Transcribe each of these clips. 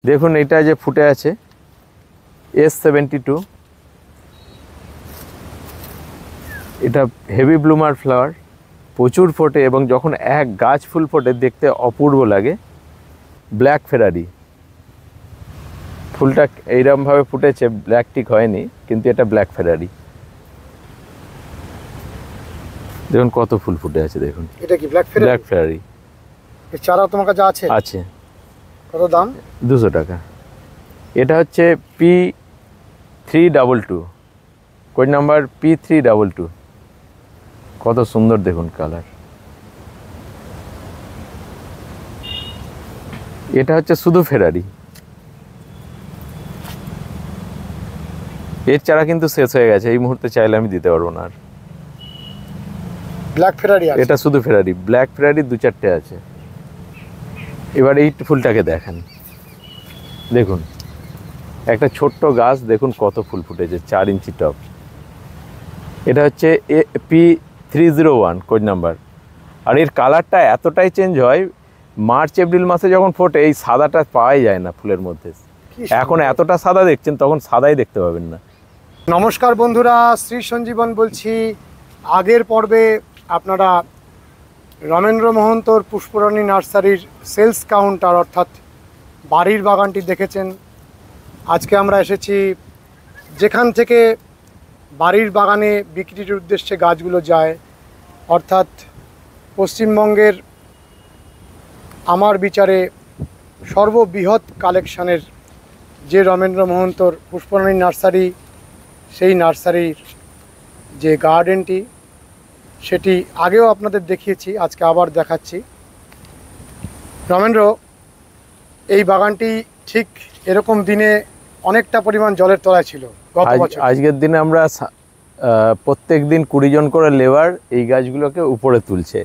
দেখুন এটা যে ফুটে আছে S72, এটা হেভি ব্লুমার ফ্লাওয়ার, প্রচুর ফোটে এবং যখন এক গাছ ফুল ফোটে দেখতে অপূর্ব লাগে। ব্ল্যাক ফেরারি ফুলটা এইরকমভাবে ফুটেছে, ব্ল্যাক টিক হয়নি, কিন্তু এটা ব্ল্যাক ফেরারি। দেখুন কত ফুল ফুটে আছে, দেখুন এটা কি ব্ল্যাক ফেরারি? ব্ল্যাক ফেরারি। এর চারা তোমার কাছে আছে? আছে। কত দাম? 200 টাকা। এটা হচ্ছে P322, কোড নাম্বার P322। কত সুন্দর দেখুন কালার। এটা হচ্ছে শুধু ফেরারি। এর চারা কিন্তু শেষ হয়ে গেছে, এই মুহূর্তে চাইলে আমি দিতে পারবো না আর। ব্ল্যাক ফেরারি আছে? এটা শুধু ফেরারি, ব্ল্যাক ফেরারি 2-4টে আছে। এবার এই ফুলটাকে দেখেন, দেখুন একটা ছোট্ট গাছ, দেখুন কত ফুল ফুটেছে, 4 ইঞ্চি টপ। এটা হচ্ছে P301 কোড নাম্বার। আর এর কালারটা এতটাই চেঞ্জ হয়, মার্চ এপ্রিল মাসে যখন ফোটে এই সাদাটা পাওয়াই যায় না ফুলের মধ্যে। এখন এতটা সাদা দেখছেন, তখন সাদাই দেখতে পাবেন না। নমস্কার বন্ধুরা, শ্রী সঞ্জীবন বলছি। আগের পর্বে আপনারা রমেন্দ্র মহন্তর পুষ্পরানী নার্সারির সেলস কাউন্টার অর্থাৎ বাড়ির বাগানটি দেখেছেন। আজকে আমরা এসেছি যেখান থেকে বাড়ির বাগানে বিক্রির উদ্দেশ্যে গাছগুলো যায়, অর্থাৎ পশ্চিমবঙ্গের আমার বিচারে সর্ববৃহৎ কালেকশানের যে রমেন্দ্র মহন্তর পুষ্পরানী নার্সারি, সেই নার্সারির যে গার্ডেনটি সেটি আগেও আপনাদের দেখিয়েছি, আজকে আবার দেখাচ্ছি। রমেন্দ্র, এই বাগানটি ঠিক এরকম দিনে অনেকটা পরিমাণ জলের তলায় ছিল গত বছর। আজকের দিনে আমরা প্রত্যেক দিন 20 জন করে লেবার এই গাছগুলোকে উপরে তুলছে।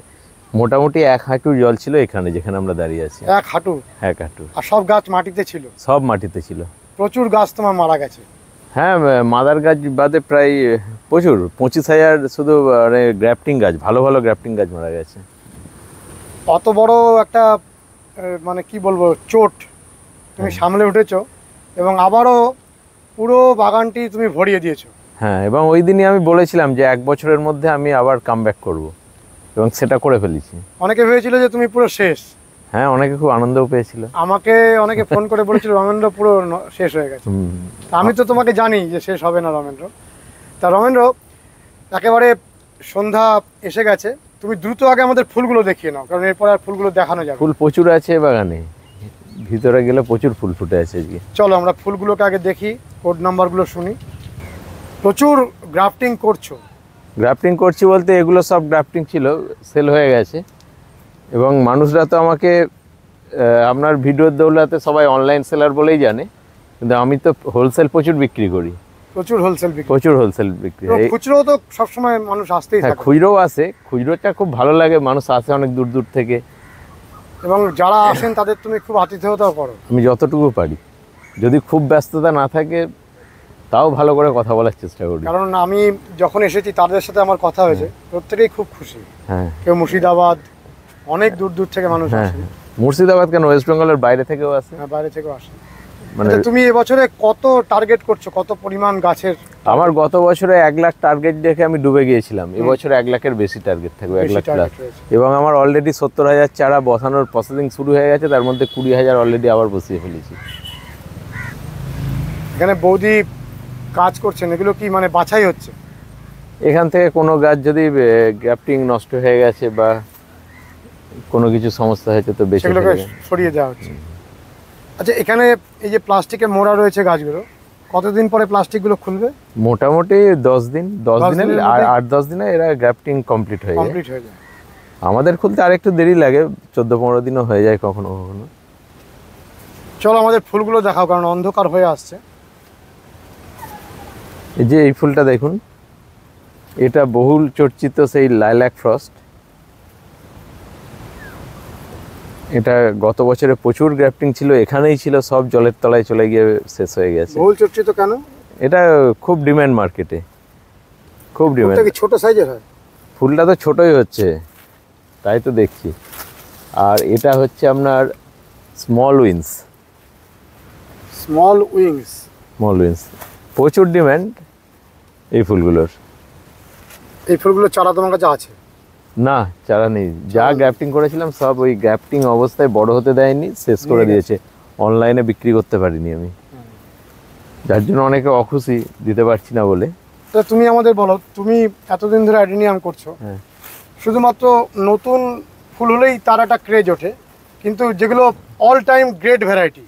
মোটামুটি 1 হাঁটু জল ছিল এখানে, যেখানে আমরা দাঁড়িয়ে আছি। 1 হাঁটু? 1 হাঁটু। আর সব গাছ মাটিতে ছিল? সব মাটিতে ছিল। প্রচুর গাছ তোমার মারা গেছে? হ্যাঁ, মাদার গাছ বাদে প্রায় প্রচুর, 25,000 শুধু মানে গ্রাফটিং গাছ, ভালো ভালো গ্রাফটিং গাছ মারা গেছে। অত বড় একটা মানে কি বলবো চোট তুমি সামলে উঠেছো, এবং আবারও পুরো বাগানটি তুমি ভরিয়ে দিয়েছো। হ্যাঁ, এবং ওই দিনই আমি বলেছিলাম যে 1 বছরের মধ্যে আমি আবার কামব্যাক করব, এবং সেটা করে ফেলেছি। অনেকে ভেবেছিল যে তুমি পুরো শেষ। হ্যাঁ, অনেকে খুব আনন্দও পেয়েছিল। আমাকে অনেকে ফোন করে বলেছিল রমেন্দ্র পুরো শেষ হয়ে গেছে। আমি তো তোমাকে জানি যে শেষ হবে না রমেন্দ্র। তা রমেন্দ্র, একেবারে সন্ধ্যা এসে গেছে, তুমি দ্রুত আগে আমাদের ফুলগুলো দেখিয়ে নাও, কারণ এরপর আর ফুলগুলো দেখানো যাবে। ফুল প্রচুর আছে বাগানে, ভিতরে গেলে প্রচুর ফুল ফুটে আছে আজকে। চলো আমরা ফুলগুলোকে আগে দেখি, কোড নাম্বারগুলো শুনি। প্রচুর গ্রাফটিং করছো? গ্রাফটিং করছি বলতে এগুলো সব গ্রাফটিং ছিল, সেল হয়ে গেছে। এবং মানুষরা তো আমাকে আপনার ভিডিওর দৌলতে সবাই অনলাইন সেলার বলেই জানে, কিন্তু আমি তো হোলসেল প্রচুর বিক্রি করি। প্রচুর হোলসেল বিক্রি? প্রচুর হোলসেল বিক্রি। খুচরো তো সবসময় মানুষ আসতেই থাকে? খুচরোও আসে, খুচরোটা খুব ভালো লাগে, মানুষ আসে অনেক দূর দূর থেকে। এবং যারা আসেন তাদের তুমি খুব আতিথেয়তাও করো? আমি যতটুকু পারি, যদি খুব ব্যস্ততা না থাকে তাও ভালো করে কথা বলার চেষ্টা করি। কারণ আমি যখন এসেছি তাদের সাথে আমার কথা হয়েছে, প্রত্যেকেই খুব খুশি। হ্যাঁ, কেউ মুর্শিদাবাদ, অনেক দূর দূর থেকে মানুষ আসে। মুর্শিদাবাদ কেন, ওয়েস্ট বেঙ্গলের বাইরে থেকেও আসে। হ্যাঁ, বাইরে থেকেও আসে। মানে তুমি এবছরে কত টার্গেট করছো, কত পরিমাণ গাছের? আমার গত বছরে 1 লাখ টার্গেট দেখে আমি ডুবে গিয়েছিলাম। এবছরে 1 লাখের বেশি টার্গেট থাকবে, 1 লাখ প্লাস। এবং আমার অলরেডি 70,000 চারা বসানোর প্রসেসিং শুরু হয়ে গেছে, তার মধ্যে 20,000 অলরেডি আবার বসিয়ে ফেলেছি। এখানে বৌদি কাজ করছেন, এগুলো কি মানে বাছাই হচ্ছে? এখান থেকে কোনো গাছ যদি গ্রাফটিং নষ্ট হয়ে গেছে বা কোনো কিছু সমস্যা হয়েছে তো বেশি সেগুলোকে সরিয়ে দেওয়া হচ্ছে। আচ্ছা, এখানে এই যে প্লাস্টিকে মোড়া রয়েছে গাছগুলো, কতদিন পরে প্লাস্টিকগুলো খুলবে? মোটামুটি 10 দিন, 10 দিনে, 8-10 দিনে এরা গ্রাফটিং কমপ্লিট হয়ে যায়। আমাদের খুলতে আর একটু দেরি লাগে, 14-15 দিনও হয়ে যায় কখনো কখনো। চলো আমাদের ফুলগুলো দেখাও, কারণ অন্ধকার হয়ে আসছে। এই যে এই ফুলটা দেখুন, এটা বহুল চর্চিত সেই লাইল্যাক ফ্রস্ট। এটা গত বছরে প্রচুর গ্রাফটিং ছিল, এখানেই ছিল, সব জলের তলায় চলে গিয়ে শেষ হয়ে গেছে। বহুল চর্চিত কেন? এটা খুব ডিমান্ড মার্কেটে, খুব ডিমান্ড। এটা কি ছোট সাইজের হয়? ফুলটা তো ছোটই হচ্ছে, তাই তো দেখছি। আর এটা হচ্ছে আপনার small wins. Small wings. Small wings, প্রচুর ডিমান্ড এই ফুলগুলোর। এই ফুলগুলোর চারা তোমার কাছে আছে? না, চারা নেই। যা গ্রাফটিং করেছিলাম সব ওই গ্রাফটিং অবস্থায় বড় হতে দেয়নি, শেষ করে দিয়েছে। অনলাইনে বিক্রি করতে পারিনি আমি, যার জন্য অনেকে অখুশি, দিতে পারছি না বলে। তো তুমি আমাদের বলো, তুমি এতদিন ধরে অ্যাডেনিয়াম করছো, হ্যাঁ। শুধুমাত্র নতুন ফুল হলেই তার একটা ক্রেজ ওঠে, কিন্তু যেগুলো অল টাইম গ্রেট ভ্যারাইটি,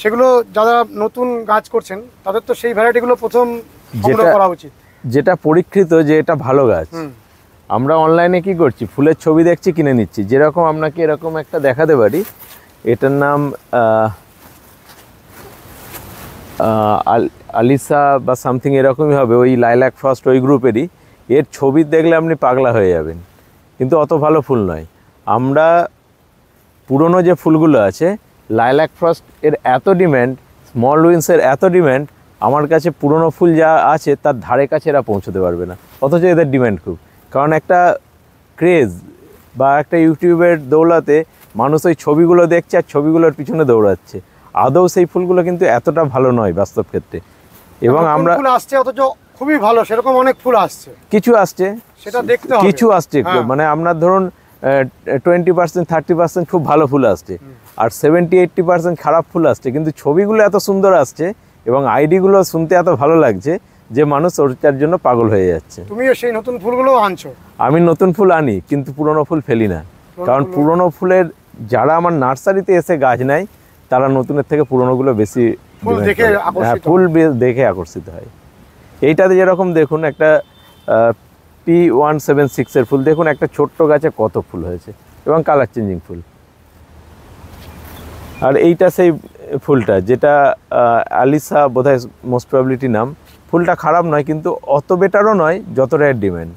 সেগুলো যারা নতুন গাছ করছেন তাদের তো সেই ভ্যারাইটিগুলো প্রথম সংগ্রহ করা উচিত। যেটা পরীক্ষিত যে এটা ভালো গাছ। আমরা অনলাইনে কি করছি, ফুলের ছবি দেখছি, কিনে নিচ্ছি। যেরকম আপনাকে এরকম একটা দেখাতে পারি, এটার নাম আলিসা বা সামথিং এরকমই হবে, ওই লাইলাক ফ্রস্ট ওই গ্রুপেরই। এর ছবি দেখলে আপনি পাগলা হয়ে যাবেন, কিন্তু অত ভালো ফুল নয়। আমরা পুরনো যে ফুলগুলো আছে, লাইলাক ফ্রস্ট এর এত ডিম্যান্ড, স্মল উইন্সের এত ডিম্যান্ড, আমার কাছে পুরনো ফুল যা আছে তার ধারে কাছে এরা পৌঁছতে পারবে না, অথচ এদের ডিম্যান্ড খুব। কারণ একটা ক্রেজ বা একটা ইউটিউবের দৌলাতে মানুষ ওই ছবিগুলো দেখছে আর ছবিগুলোর পিছনে দৌড়াচ্ছে। আদৌ সেই ফুলগুলো কিন্তু এতটা ভালো নয় বাস্তব ক্ষেত্রে। এবং আমরা ফুল আসছে, অথচ খুবই ভালো, সেরকম অনেক ফুল আসছে, কিছু আসছে, সেটা দেখতে হবে। কিছু আসছে, মানে আপনার ধরুন 20% 30% খুব ভালো ফুল আসছে, আর 70-80% খারাপ ফুল আসছে। কিন্তু ছবিগুলো এত সুন্দর আসছে এবং আইডিগুলো শুনতে এত ভালো লাগছে যে মানুষ ওটার জন্য পাগল হয়ে যাচ্ছে। তুমিও সেই নতুন ফুলগুলো আনছো? আমি নতুন ফুল আনি, কিন্তু পুরনো ফুল ফেলি না। কারণ পুরনো ফুলের যারা আমার নার্সারিতে এসে গাছ নেয়, তারা নতুনের থেকে পুরনোগুলো বেশি ফুল দেখে ফুল দেখে আকর্ষিত হয়। এইটাতে যেরকম দেখুন একটা P176 এর ফুল, দেখুন একটা ছোট্ট গাছে কত ফুল হয়েছে এবং কালার চেঞ্জিং ফুল। আর এইটা সেই ফুলটা যেটা আলিসা বোধহয় মোস্ট প্রবাবিলিটি নাম। ফুলটা খারাপ নয়, কিন্তু অত বেটারও নয় যতটা এর ডিম্যান্ড।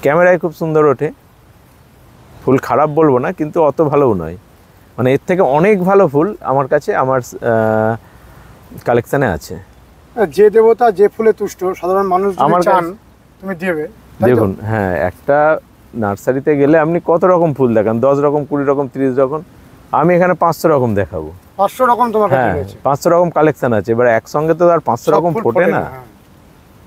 ক্যামেরায় খুব সুন্দর ওঠে, ফুল খারাপ বলবো না, কিন্তু অত ভালোও নয়। মানে এর থেকে অনেক ভালো ফুল আমার কাছে, আমার কালেকশানে আছে। যে দেবতা যে ফুলে তুষ্ট, সাধারণ মানুষ যদি চান তুমি দেবে। দেখুন, হ্যাঁ, একটা নার্সারিতে গেলে আপনি কত রকম ফুল দেখান, 10 রকম, 20 রকম, 30 রকম। আমি এখানে 500 রকম দেখাবো। 500 রকম তোমার কাছে রয়েছে? 500 রকম কালেকশন আছে। এবার একসঙ্গে তো আর 500 রকম ফোটে না।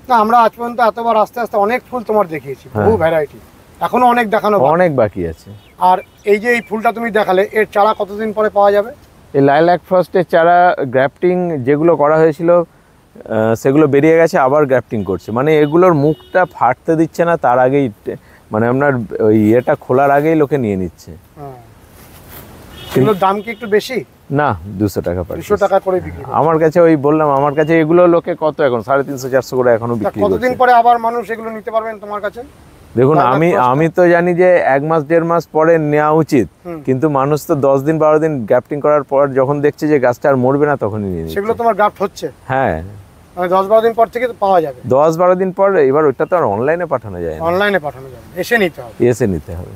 না, আমরা আজ পর্যন্ত এতবার আস্তে আস্তে অনেক ফুল তোমার দেখিয়েছি, বহু ভ্যারাইটি, এখনো অনেক দেখানো অনেক বাকি আছে। আর এই যে এই ফুলটা তুমি দেখালে, এর চারা কতদিন পরে পাওয়া যাবে? এই লাইলাক ফ্রস্টের চারা গ্রাফটিং যেগুলো করা হয়েছিল সেগুলো বেরিয়ে গেছে, আবার গ্রাফটিং করছে। মানে এগুলোর মুখটা ফাটতে দিচ্ছে না, তার আগেই মানে আপনার ওই ইয়েটা খোলার আগেই লোকে নিয়ে নিচ্ছে। এগুলোর দাম কি একটু বেশি? না, 200 টাকা পার। 200 টাকা করে বিক্রি করে। আমার কাছে ওই বললাম, আমার কাছে এগুলো লোকে কত এখন 350-400 করে এখনো বিক্রি করছে। কতদিন পরে আবার মানুষ এগুলো নিতে পারবেন তোমার কাছে? দেখুন, আমি তো জানি যে 1 মাস 1.5 মাস পরে নেওয়া উচিত, কিন্তু মানুষ তো 10 দিন 12 দিন গ্রাফটিং করার পর যখন দেখছে যে গাছটা আর মরবে না, তখনই নিয়ে নিচ্ছে। সেগুলো তোমার গ্রাফট হচ্ছে? হ্যাঁ, মানে 10-12 দিন পর থেকে পাওয়া যাবে? 10-12 দিন পর। এবার ওইটা তো আর অনলাইনে পাঠানো যায় না, অনলাইনে পাঠানো যাবে, এসে নিতে হবে। এসে নিতে হবে।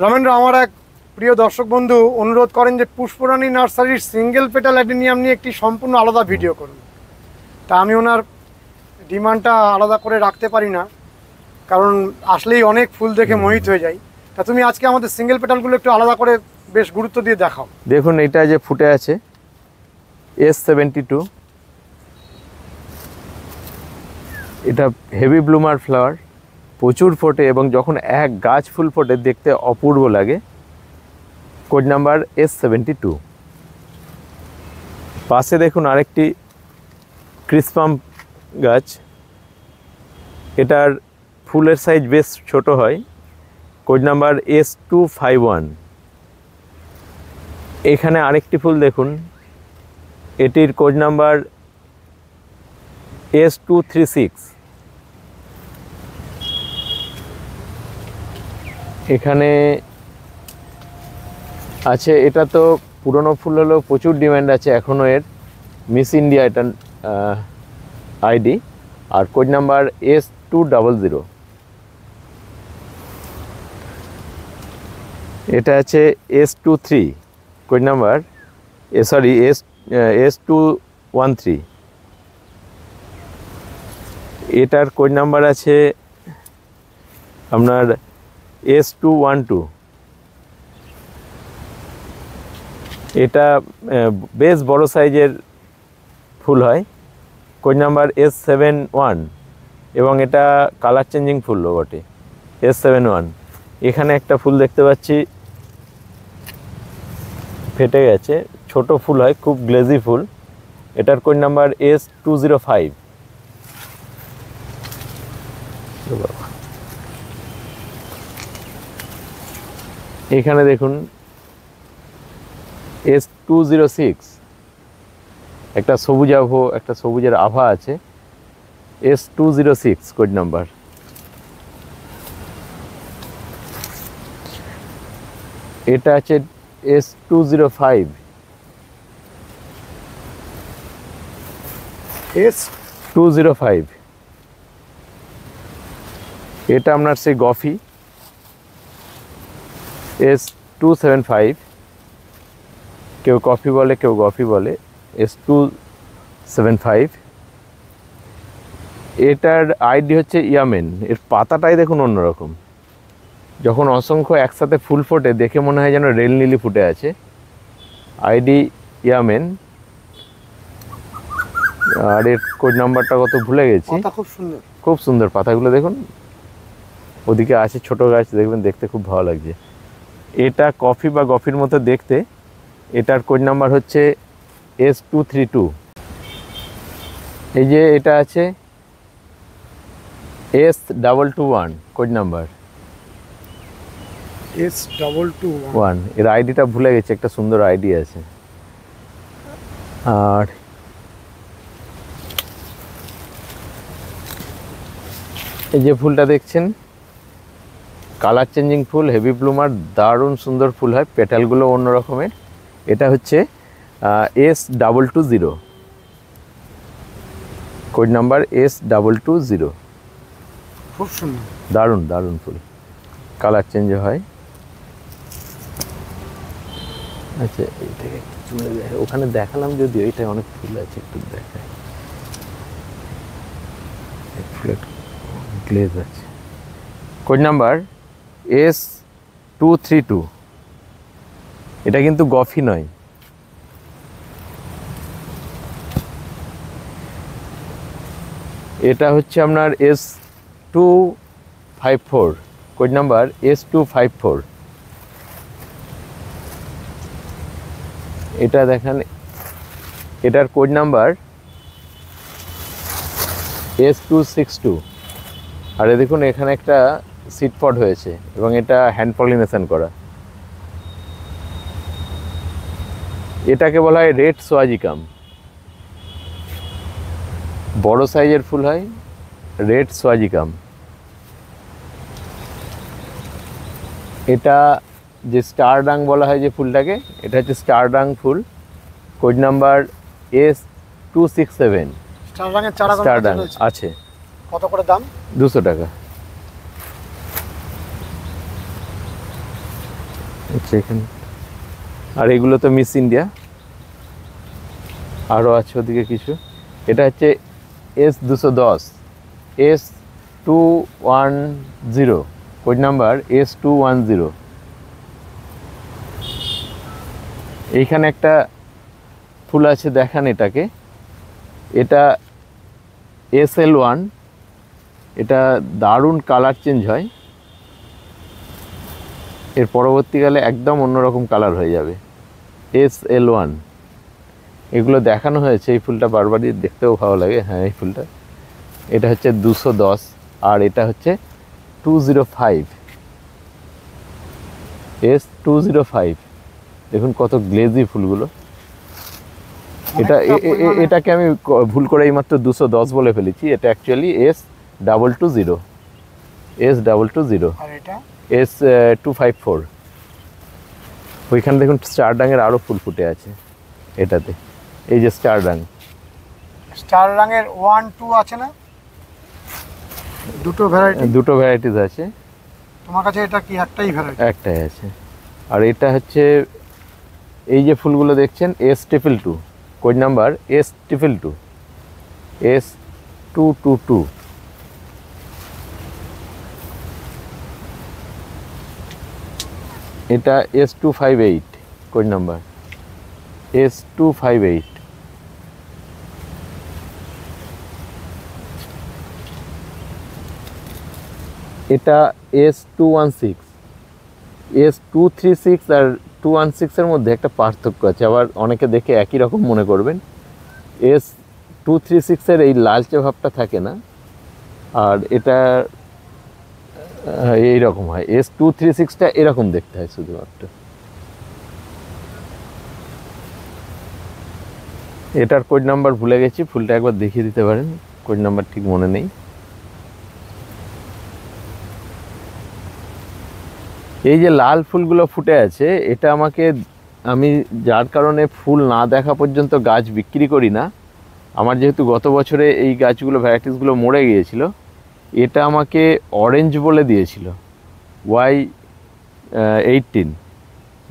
রমেন্দ্র, আমার এক প্রিয় দর্শক বন্ধু অনুরোধ করেন যে পুষ্পরানী নার্সারির সিঙ্গেল পেটাল অ্যাডেনিয়াম নিয়ে একটি সম্পূর্ণ আলাদা ভিডিও করুন। তা আমি ওনার ডিমান্ডটা আলাদা করে রাখতে পারি না, কারণ আসলেই অনেক ফুল দেখে মোহিত হয়ে যাই। তা তুমি আজকে আমাদের সিঙ্গেল পেটালগুলো একটু আলাদা করে বেশ গুরুত্ব দিয়ে দেখাও। দেখুন, এটা যে ফুটে আছে S72, এটা হেভি ব্লুমার ফ্লাওয়ার, প্রচুর ফোটে এবং যখন এক গাছ ফুল ফোটে দেখতে অপূর্ব লাগে। Code number S72। পাশে দেখুন আরেকটি ক্রিসপাম গাছ, এটার ফুলের সাইজ বেশ ছোট হয়। Code number S251। এখানে আরেকটি ফুল দেখুন, এটির কোড নাম্বার S236। এখানে আছে, এটা তো পুরনো ফুল হলেও প্রচুর ডিমান্ড আছে এখনও এর, মিস ইন্ডিয়া এটা আইডি, আর কোড নাম্বার S200। এটা আছে S23, কোড নাম্বার S213। এটার কোড নাম্বার আছে আপনার S212। এটা বেশ বড় সাইজের ফুল হয়, কোড নাম্বার S71 এবং এটা কালার চেঞ্জিং ফুলও বটে, S71। এখানে একটা ফুল দেখতে পাচ্ছি ফেটে গেছে, ছোট ফুল হয়, খুব গ্লেজি ফুল। এটার কোড নাম্বার S205। এখানে দেখুন S206, একটা সবুজ আভা, একটা সবুজের আভা আছে, S206 কোড নাম্বার। এটা আছে S205, S205। এটা আপনার সেই গফি S275, কেউ কফি বলে কেউ গফি বলে, S275। এটার আইডি হচ্ছে ইয়ামেন। এর পাতাটাই দেখুন অন্যরকম, যখন অসংখ্য একসাথে ফুল ফোটে দেখে মনে হয় যেন রেল নীলি ফুটে আছে। আইডি ইয়ামেন। আর এর কোড নাম্বারটা কত ভুলে গেছি। খুব সুন্দর, খুব সুন্দর পাতাগুলো দেখুন, ওদিকে আছে ছোট গাছ, দেখবেন দেখতে খুব ভালো লাগছে। এটা কফি বা গফির মতো দেখতে। এটার কোড নাম্বার হচ্ছে S232। এই যে এটা আছে S221 কোড নাম্বার, S221। এর আইডিটা ভুলে গেছে, একটা সুন্দর আইডি আছে। আর এই যে ফুলটা দেখছেন, কালার চেঞ্জিং ফুল, হেভি ব্লুমার, দারুণ সুন্দর ফুল হয়, পেটালগুলো অন্য রকমের। এটা হচ্ছে S220, কোড নাম্বার S220। খুব সুন্দর, দারুণ দারুণ ফুল, কালার চেঞ্জ হয়। আচ্ছা এইটাকে ওখানে দেখালাম, যদিও এটা অনেক ফুল আছে, একটু দেখায়, ফুলের গ্লেজ আছে। Code number S232। এটা কিন্তু গফি নয়। এটা হচ্ছে আপনার S254, কোড নাম্বার S254। এটা দেখেন, এটার কোড নাম্বার S262। আর দেখুন এখানে একটা সিড পড হয়েছে এবং এটা হ্যান্ড পলিনেশন করা। এটাকে বলা হয় রেড সোয়াজিকাম। বড় সাইজের ফুল হয়, রেড সোয়াজিকাম। এটা যে স্টার ডাং বলা হয় যে ফুলটাকে, এটা হচ্ছে স্টার ডাং ফুল, কোড নাম্বার S267। স্টার ডাং আছে। কত করে দাম? 200 টাকা। আচ্ছা এখানে, আর এগুলো তো মিস ইন্ডিয়া, আরও আছে ওদিকে কিছু। এটা হচ্ছে S210, S210, code number S210। এইখানে একটা ফুল আছে, দেখান এটাকে, এটা SL1। এটা দারুণ কালার চেঞ্জ হয়, এর পরবর্তীকালে একদম অন্যরকম কালার হয়ে যাবে, SL1। এগুলো দেখানো হয়েছে, এই ফুলটা বারবারই দেখতেও ভালো লাগে। হ্যাঁ এই ফুলটা, এটা হচ্ছে 210, আর এটা হচ্ছে 205, S205। দেখুন কত গ্লেজি ফুলগুলো। এটাকে আমি ভুল করে এইমাত্র 210 বলে ফেলেছি, এটা অ্যাকচুয়ালি S220, S220। S254। ওইখানে দেখুন স্টার ডাঙের আরও ফুল ফুটে আছে এটাতে, এই যে স্টার ডাং। স্টার ডাঙের 1, 2 আছে না? দুটো ভ্যারাইটিস আছে। তোমার কাছে এটা কি একটাই ভ্যারাইটি? একটাই আছে। আর এটা হচ্ছে এই যে ফুলগুলো দেখছেন S222, code number S222, S222। এটা S258, কোড নাম্বার। S258। এটা S216। S236 আর 216 এর মধ্যে একটা পার্থক্য আছে, আবার অনেকে দেখে একই রকম মনে করবেন। S236 এর এই লালচে ভাবটা থাকে না, আর এটা এইরকম হয়। S236টা এরকম দেখতে হয় শুধুমাত্র। এটার কোড নাম্বার ভুলে গেছি, ফুলটা একবার দেখিয়ে দিতে পারেন? কোড নাম্বার ঠিক মনে নেই। এই যে লাল ফুলগুলো ফুটে আছে, এটা আমি যার কারণে ফুল না দেখা পর্যন্ত গাছ বিক্রি করি না। আমার যেহেতু গত বছরে এই গাছগুলো ভ্যারাইটিসগুলো মরে গিয়েছিল, এটা আমাকে অরেঞ্জ বলে দিয়েছিল, Y18।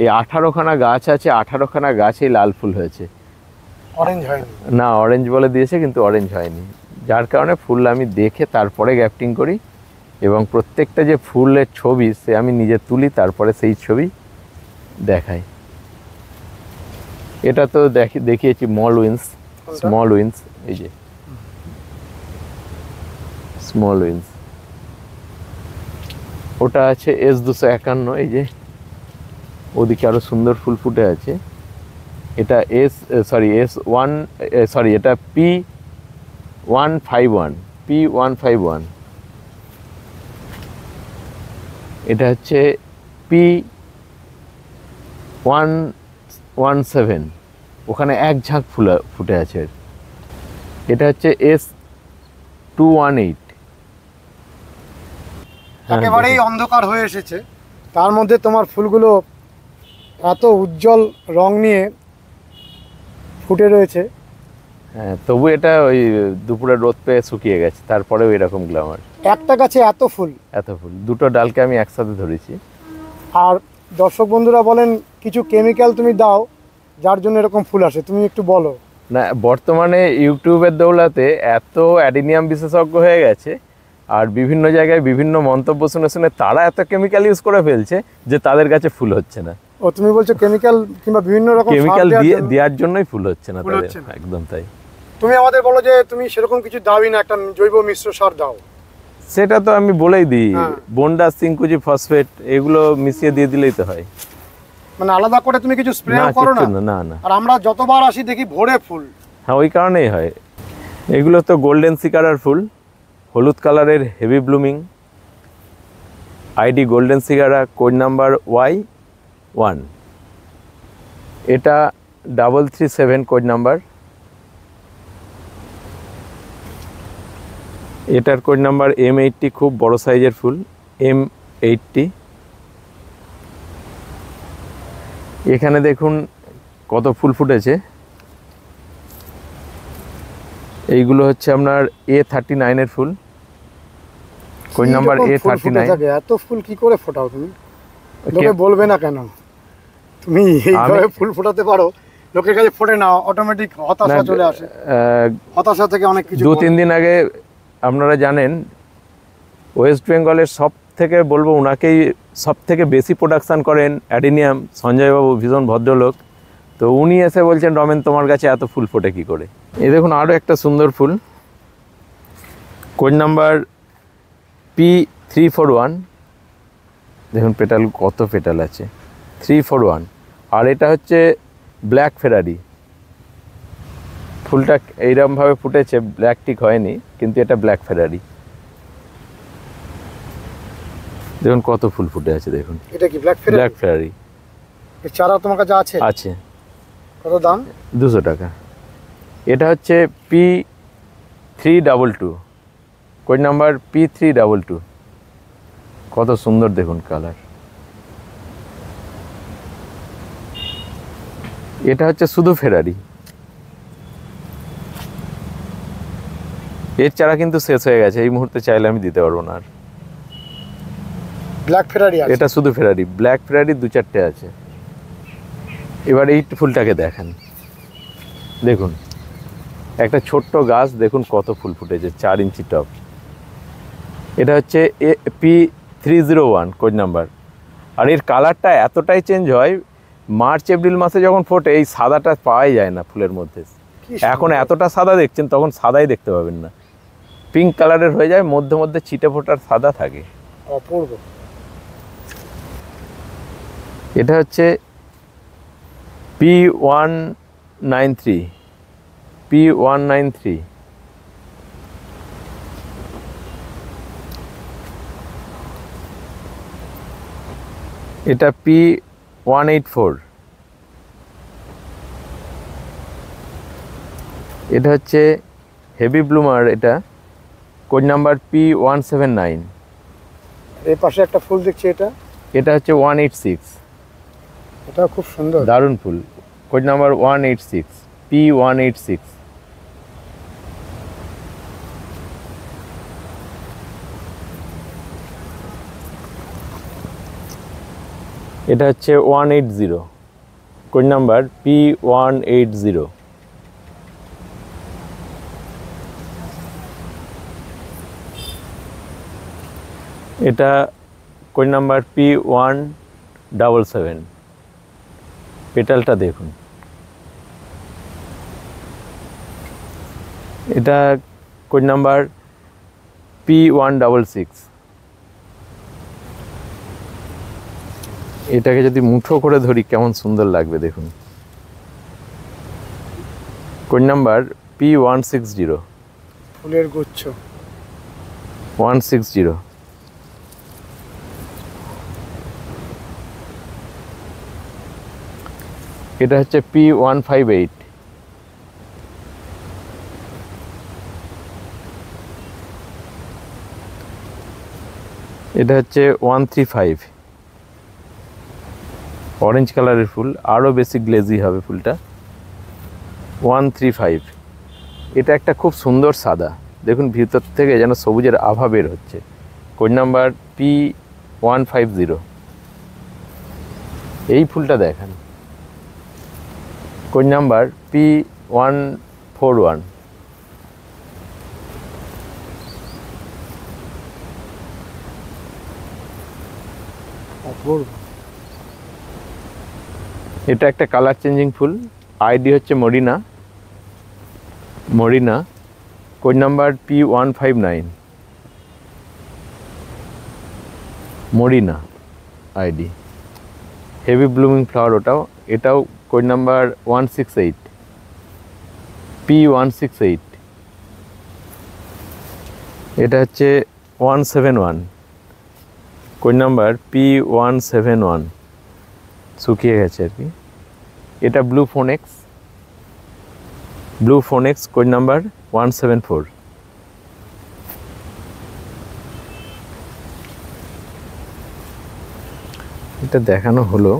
এই 18খানা গাছ আছে, 18খানা গাছেই লাল ফুল হয়েছে। অরেঞ্জ হয়নি? না, অরেঞ্জ বলে দিয়েছে, কিন্তু অরেঞ্জ হয়নি। যার কারণে ফুল আমি দেখে তারপরে গ্যাফটিং করি, এবং প্রত্যেকটা যে ফুলের ছবি সে আমি নিজে তুলি, তারপরে সেই ছবি দেখাই। এটা তো দেখিয়েছি স্মল উইন্স, এই যে স্মল উইন্স। ওটা আছে S251, এই যে ওদিকে আরো সুন্দর ফুল ফুটে আছে। এটা এটা P151। এটা হচ্ছে P117, ওখানে এক ঝাঁক ফুল ফুটে আছে। এটা হচ্ছে S218। একেবারেই অন্ধকার হয়ে এসেছে, তার মধ্যে তোমার ফুলগুলো এত উজ্জ্বল রং নিয়ে ফুটে রয়েছে। হ্যাঁ, তবু এটা ওই দুপুরে রোদ পেয়ে শুকিয়ে গেছে, তারপরেও এরকম গ্ল্যামার। একটা গাছে এত ফুল, দুটো ডালকে আমি একসাথে ধরেছি। আর দর্শক বন্ধুরা বলেন কিছু কেমিক্যাল তুমি দাও যার জন্য এরকম ফুল আসে, তুমি একটু বলো। না, বর্তমানে ইউটিউবের দৌলতে এত অ্যাডিনিয়াম বিশেষজ্ঞ হয়ে গেছে, আর বিভিন্ন জায়গায় বিভিন্ন মন্তব্য শুনে শুনে তারা এত কেমিক্যাল ইউজ করে ফেলছে যে তাদের কাছে ফুল হচ্ছে না। ও, তুমি বলছো কেমিক্যাল কিংবা বিভিন্ন রকম কেমিক্যাল দেওয়ার জন্যই ফুল হচ্ছে না তাদের। একদম তাই। তুমি আমাদের বলো যে তুমি সেরকম কিছু দাওই না, একটা জৈব মিশ্র সার দাও। সেটা তো আমি বলেই দিই, বন্ডাস, সিঙ্কুজি, ফসফেট এগুলো মিশিয়ে দিয়ে দিলেই তো হয়। মানে আলাদা করে তুমি কিছু স্প্রে করো না? না না। আর আমরা যতবার আসি দেখি ভরে ফুল। হ্যাঁ, ওই কারণেই হয়। এগুলো তো গোল্ডেন সিকারার ফুল, হলুদ কালারের, হেভি ব্লুমিং। আইডি গোল্ডেন সিগারা, কোড নাম্বার Y1। এটা 337 কোড নাম্বার। এটার কোড নাম্বার M80, খুব বড় সাইজের ফুল, M80। এখানে দেখুন কত ফুল ফুটেছে। এইগুলো হচ্ছে আপনার A39 এর ফুল, কোড নাম্বার A39। এত ফুল কি করে ফোটাও তুমি? লোকে বলবে না কেন তুমি এইভাবে ফুল ফোটাতে পারো? লোকের কাছে ফোটে না, অটোমেটিক হতাশা চলে আসে। হতাশা থেকে অনেক কিছু। 2-3 দিন আগে আপনারা জানেন ওয়েস্ট বেঙ্গলের ওনাকেই সব থেকে বেশি প্রোডাকশান করেন অ্যাডিনিয়াম, সঞ্জয়বাবু, ভীষণ ভদ্রলোক। তো উনি এসে বলছেন, রমেন তোমার কাছে এত ফুল ফোটে কী করে? এই দেখুন আরও একটা সুন্দর ফুল, কোড নাম্বার P341। দেখুন পেটাল, কত পেটাল আছে, 341। আর এটা হচ্ছে ব্ল্যাক ফেরারি। ফুলটা এইরকমভাবে ফুটেছে, ব্ল্যাক টিক হয়নি, কিন্তু এটা ব্ল্যাক ফেরারি। দেখুন কত ফুল ফুটে আছে, দেখুন। এটা কি ব্ল্যাক ফেরারি? ব্ল্যাক ফেরারি। এর চারা তোমার কাছে আছে? আছে। কত দাম? 200 টাকা। এটা হচ্ছে P322, কোড নাম্বার P322। কত সুন্দর দেখুন কালার। এটা হচ্ছে শুধু ফেরারি। এর চারা কিন্তু শেষ হয়ে গেছে, এই মুহূর্তে চাইলে আমি দিতে পারবো না আর। ব্ল্যাক ফেরারি আছে? এটা শুধু ফেরারি, ব্ল্যাক ফেরারি 2-4টে আছে। এবার এই ফুলটাকে দেখেন, দেখুন একটা ছোট্ট গাছ, দেখুন কত ফুল ফুটেছে, 4 ইঞ্চি টপ। এটা হচ্ছে P301 কোড নাম্বার। আর এর কালারটা এতটাই চেঞ্জ হয়, মার্চ এপ্রিল মাসে যখন ফোটে এই সাদাটা পাওয়াই যায় না ফুলের মধ্যে। কি এখন সুন্দর। এতটা সাদা দেখছেন, তখন সাদাই দেখতে পাবেন না, পিঙ্ক কালারের হয়ে যায়, মধ্যে মধ্যে ছিটে ফোটার সাদা থাকে। অপূর্ব। এটা হচ্ছে P193, P193। এটা P184। এটা হচ্ছে হেভি ব্লুমার, এটা কোড নাম্বার P179। এই পাশে একটা ফুল দেখছি, এটা হচ্ছে 186, এটা খুব সুন্দর। দারুণ ফুল, কোড নাম্বার 186, P186। এটা হচ্ছে 180, কোড নাম্বার P180। এটা কোড নাম্বার P177। পেটালটা দেখুন। এটা কোড নাম্বার P166। এটাকে যদি মুঠো করে ধরি কেমন সুন্দর লাগবে দেখুন। কোড নাম্বার P160, ফুলের গুচ্ছ। 160। এটা হচ্ছে P158। এটা হচ্ছে 135, অরেঞ্জ কালারের ফুল, আরও বেশি গ্লেজি হবে ফুলটা। 135। এটা একটা খুব সুন্দর সাদা, দেখুন ভিতর থেকে যেন সবুজের আভা বের হচ্ছে। Code number P150। এই ফুলটা দেখেন, কোড নাম্বার P141। অপূর্ব। এটা একটা কালার চেঞ্জিং ফুল, আইডি হচ্ছে মরিনা, মরিনা, code number P159, মরিনা ID, heavy blooming flower ওটাও। এটাও কোড নাম্বার 168, P168। এটা হচ্ছে 171, কোড নাম্বার P171, শুকিয়ে গেছে আর কি। এটা blue phonics, blue phonics, code number 174। এটা দেখানো হলো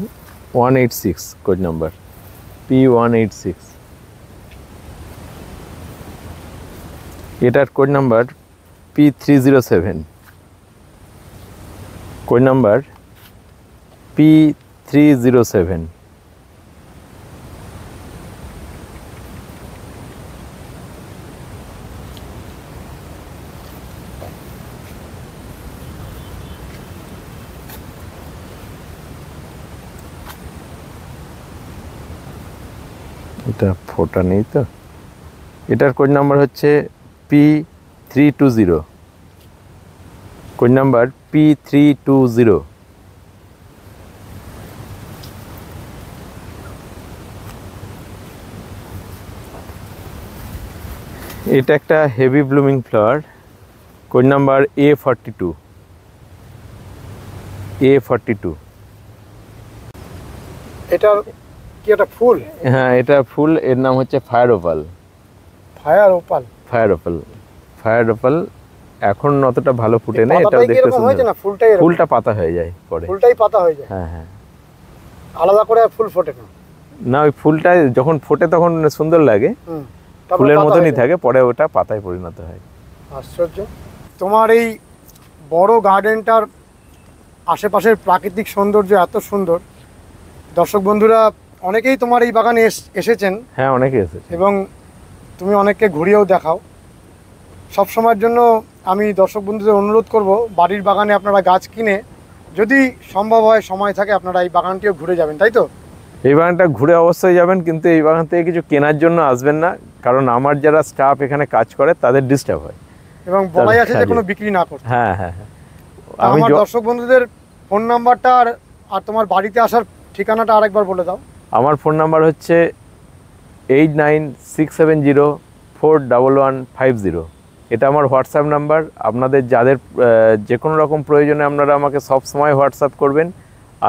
186, কোড নাম্বার P186। এটার code number P307, code number P307। এটা ফোটা নেই তো। এটার কোড নাম্বার হচ্ছে P320, কোড নাম্বার P320। এটা একটা heavy blooming flower, code number A42, A42। এটার কি একটা ফুল? হ্যাঁ, এটা ফুল, এর নাম হচ্ছে fire opal. Fire opal. Fire opal, fire opal এখন অতটা ভালো ফুটে না, এটা পাতাটাই কি দেখতে এরকম হয়েছে না? সুন্দর। ফুলটাই এরকম? ফুলটা পাতা হয়ে যায় পরে। ফুলটাই পাতা হয়ে যায়? হ্যাঁ হ্যাঁ। আলাদা করে আর ফুল ফোটে না? না, ওই ফুলটা যখন ফোটে তখন সুন্দর লাগে, হুম, তারপরে ফুলের পাতা মতনই হয়ে যায়। থাকে, পরে ওটা পাতায় পরিণত হয়। আশ্চর্য। তোমার এই বড় গার্ডেনটার আশেপাশের প্রাকৃতিক সৌন্দর্য এত সুন্দর, দর্শক বন্ধুরা অনেকেই তোমার এই বাগানে এসেছেন হ্যাঁ, অনেকে এসেছে। এবং তুমি অনেককে ঘুরিয়েও দেখাও। সব সময়ের জন্য আমি দর্শক বন্ধুদের অনুরোধ করব, বাড়ির বাগানে আপনারা গাছ কিনে যদি সম্ভব হয়, সময় থাকে, আপনারা এই বাগানটিও ঘুরে যাবেন, তাই তো? এই বাগানটা ঘুরে অবশ্যই যাবেন, কিন্তু এই বাগান থেকে কিছু কেনার জন্য আসবেন না, কারণ আমার যারা স্টাফ এখানে কাজ করে তাদের ডিস্টার্ব হয়। এবং বলাই আছে যে কোনো বিক্রি না করতে। হ্যাঁ হ্যাঁ হ্যাঁ। আমার দর্শক বন্ধুদের ফোন নাম্বারটা আর তোমার বাড়িতে আসার ঠিকানাটা আরেকবার বলে দাও। আমার ফোন নাম্বার হচ্ছে 8967041150। এটা আমার হোয়াটসঅ্যাপ নাম্বার। আপনাদের যাদের যে কোনো রকম প্রয়োজনে আপনারা আমাকে সব সময় হোয়াটসঅ্যাপ করবেন,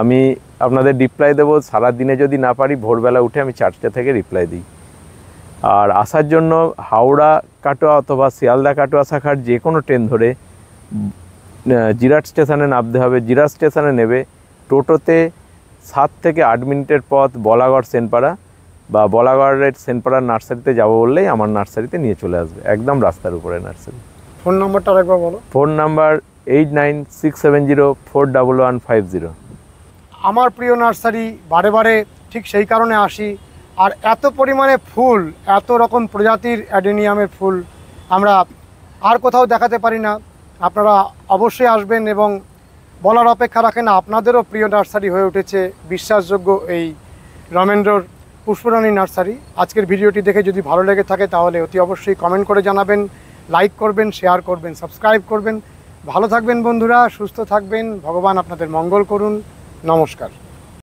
আমি আপনাদের রিপ্লাই দেবো। সারা দিনে যদি না পারি, ভোরবেলা উঠে আমি 4টে থেকে রিপ্লাই দিই। আর আসার জন্য হাওড়া কাটোয়া অথবা শিয়ালদা কাটোয়া শাখার যে কোনো ট্রেন ধরে জিরাট স্টেশনে নামতে হবে। জিরাট স্টেশনে নেবে, টোটোতে 7 থেকে 8 মিনিটের পথ বলাগড় সেনপাড়া, বা বলাগড়ের সেনপাড়ার নার্সারিতে যাবো বললেই আমার নার্সারিতে নিয়ে চলে আসবে, একদম রাস্তার উপরে নার্সারি। ফোন নাম্বারটা আরেকবার বলো। Phone number 8967041150। আমার প্রিয় নার্সারি বারে বারে ঠিক সেই কারণে আসি। আর এত পরিমাণে ফুল, এত রকম প্রজাতির অ্যাডেনিয়ামের ফুল আমরা আর কোথাও দেখাতে পারি না। আপনারা অবশ্যই আসবেন এবং বলার অপেক্ষা রাখেন। আপনাদেরও প্রিয় নার্সারি হয়ে উঠেছে বিশ্বাসযোগ্য এই রমেন্দ্রর পুষ্পরানী নার্সারি। আজকের ভিডিওটি দেখে যদি ভালো লেগে থাকে তাহলে অতি অবশ্যই কমেন্ট করে জানাবেন, লাইক করবেন, শেয়ার করবেন, সাবস্ক্রাইব করবেন। ভালো থাকবেন বন্ধুরা, সুস্থ থাকবেন, ভগবান আপনাদের মঙ্গল করুন। নমস্কার।